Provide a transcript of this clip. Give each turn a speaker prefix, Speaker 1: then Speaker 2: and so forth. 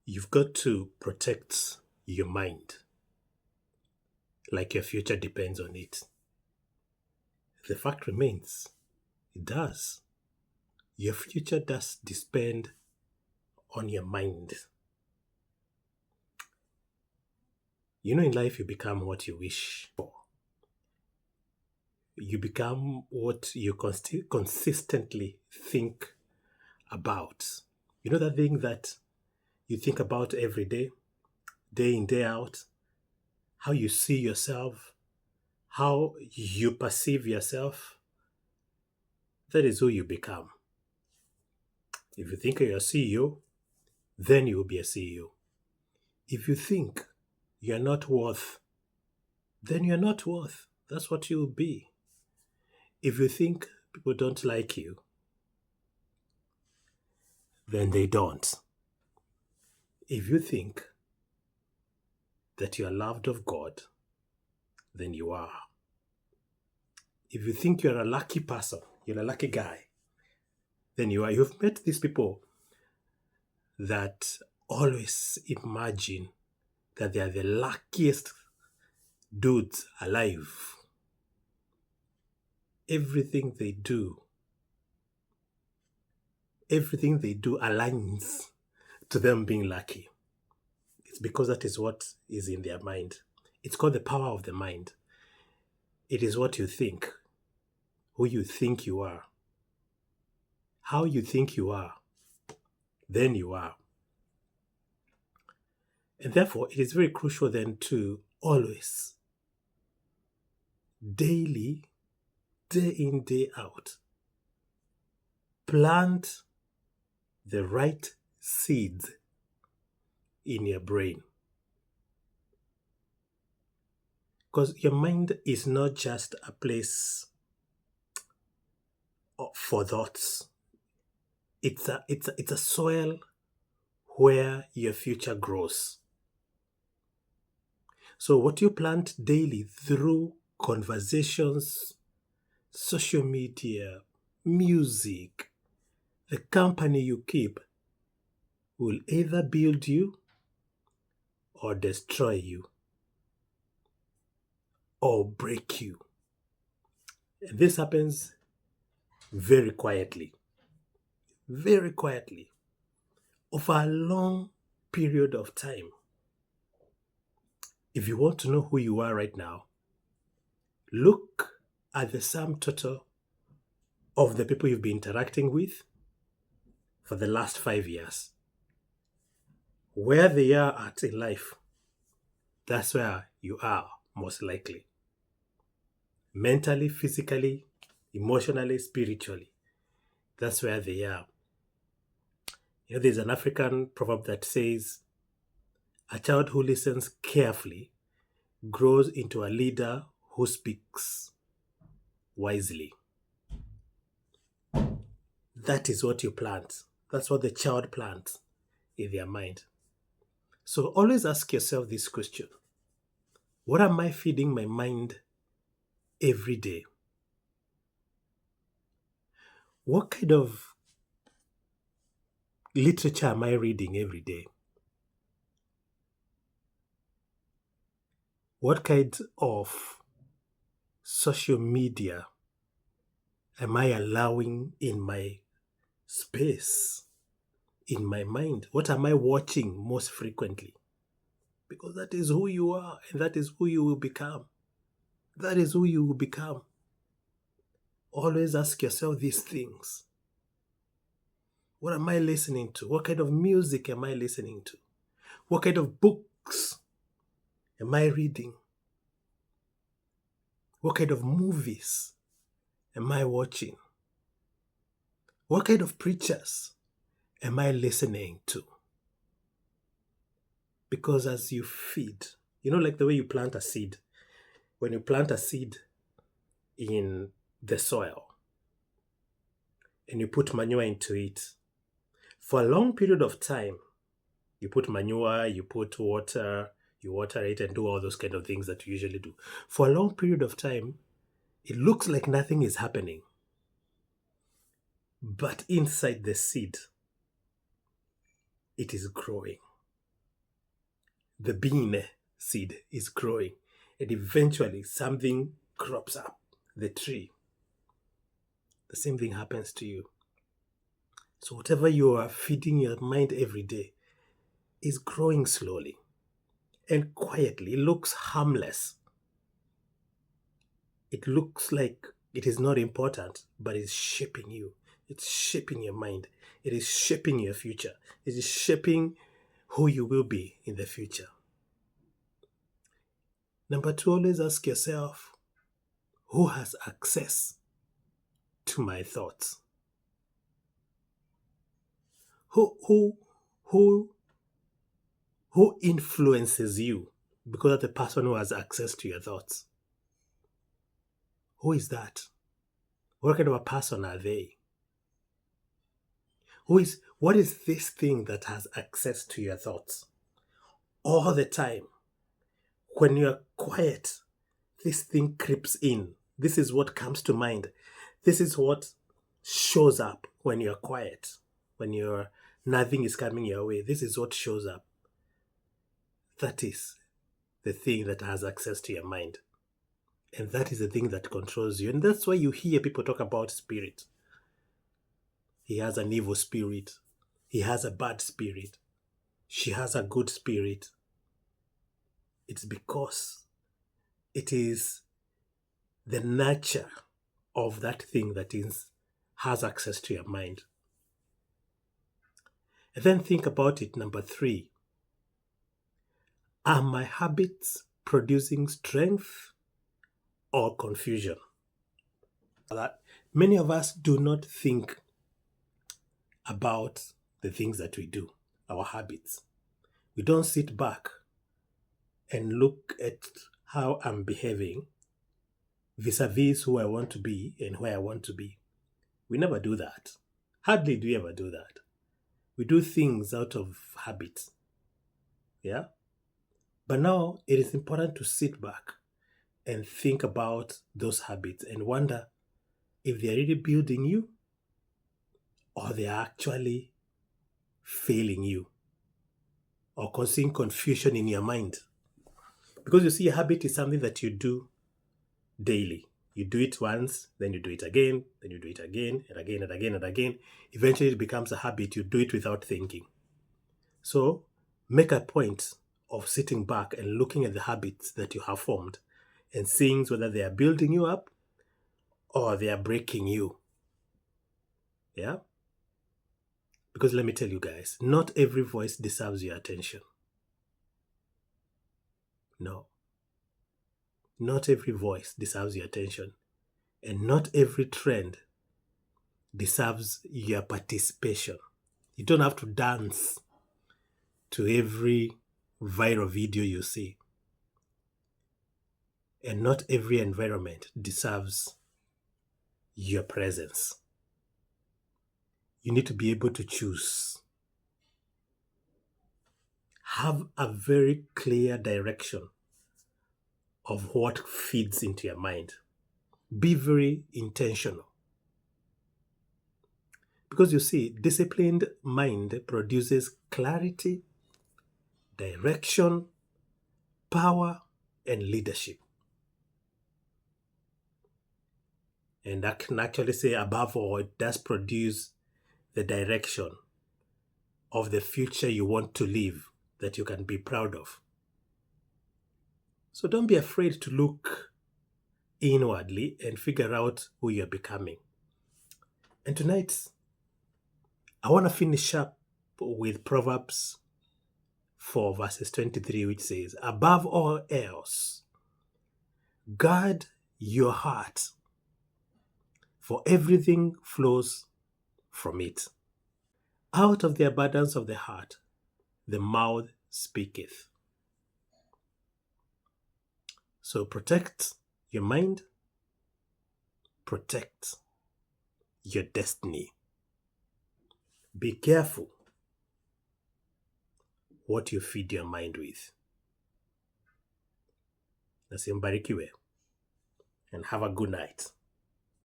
Speaker 1: You've got to protect your mind like your future depends on it. The fact remains, it does. Your future does depend on your mind. In life, you become what you wish for. You become what you consistently think about. That thing that you think about every day in, day out, how you see yourself, how you perceive yourself, that is who you become. If you think you're a CEO, then you will be a CEO. If you think you're not worth, then you're not worth. That's what you will be. If you think people don't like you, then they don't. If you think that you are loved of God, then you are. If you think you're a lucky person, you're a lucky guy, then you are. You've met these people that always imagine that they are the luckiest dudes alive. Everything they do aligns to them being lucky. It's because that is what is in their mind. It's called the power of the mind. It is what you think, who you think you are, how you think you are, then you are. And therefore, it is very crucial then to always, daily, day in, day out, plant the right seeds in your brain. Because your mind is not just a place for thoughts. It's a soil where your future grows. So what you plant daily through conversations, social media, music, the company you keep will either build you or destroy you or break you. And this happens very quietly, over a long period of time. If you want to know who you are right now, look at the sum total of the people you've been interacting with for the last 5 years. Where they are at in life, that's where you are most likely. Mentally, physically, emotionally, spiritually, that's where they are. There's an African proverb that says, a child who listens carefully grows into a leader who speaks wisely. That is what you plant. That's what the child plants in their mind. So always ask yourself this question. What am I feeding my mind every day? What kind of literature am I reading every day? What kind of social media am I allowing in my space, in my mind? What am I watching most frequently? Because that is who you are and that is who you will become. That is who you will become. Always ask yourself these things. What am I listening to? What kind of music am I listening to? What kind of books am I reading? What kind of movies am I watching? What kind of preachers am I listening to? Because as you feed, like the way you plant a seed, when you plant a seed in the soil and you put manure into it, for a long period of time, you put manure, you put water, you water it and do all those kind of things that you usually do. For a long period of time, it looks like nothing is happening. But inside the seed, it is growing. the bean seed is growing, and eventually something crops up, the tree. The same thing happens to you. So whatever you are feeding your mind every day is growing slowly and quietly. It looks harmless. It looks like it is not important, but it's shaping you. It's shaping your mind. It is shaping your future. It is shaping who you will be in the future. Number two, always ask yourself, who has access to my thoughts? Who influences you because of the person who has access to your thoughts? Who is that? What kind of a person are they? What is this thing that has access to your thoughts? All the time. When you're quiet, this thing creeps in. This is what comes to mind. This is what shows up when you're quiet. When nothing is coming your way. This is what shows up. That is the thing that has access to your mind. And that is the thing that controls you. And that's why you hear people talk about spirit. He has an evil spirit. He has a bad spirit. She has a good spirit. It's because it is the nature of that thing that has access to your mind. And then think about it. Number three, are my habits producing strength or confusion? That many of us do not think about the things that we do, our habits. We don't sit back and look at how I'm behaving vis-a-vis who I want to be and where I want to be. We never do that. Hardly do we ever do that. We do things out of habit. Yeah? But now it is important to sit back and think about those habits and wonder if they're really building you or they're actually failing you or causing confusion in your mind. Because you see, a habit is something that you do daily. You do it once, then you do it again, then you do it again, and again, and again, and again. Eventually it becomes a habit. You do it without thinking. So make a point of sitting back and looking at the habits that you have formed and seeing whether they are building you up or they are breaking you. Yeah? Because let me tell you guys, not every voice deserves your attention. No. Not every voice deserves your attention. And not every trend deserves your participation. You don't have to dance to every viral video you see. And not every environment deserves your presence. You need to be able to choose. Have a very clear direction of what feeds into your mind. Be very intentional. Because you see, disciplined mind produces clarity, direction, power, and leadership. And I can actually say above all, it does produce the direction of the future you want to live that you can be proud of. So don't be afraid to look inwardly and figure out who you're becoming. And tonight, I want to finish up with Proverbs 4 verses 23, which says, above all else, guard your heart, for everything flows from it. Out of the abundance of the heart, the mouth speaketh. So protect your mind, protect your destiny. Be careful what you feed your mind with. Nasi mbarikiwe and have a good night.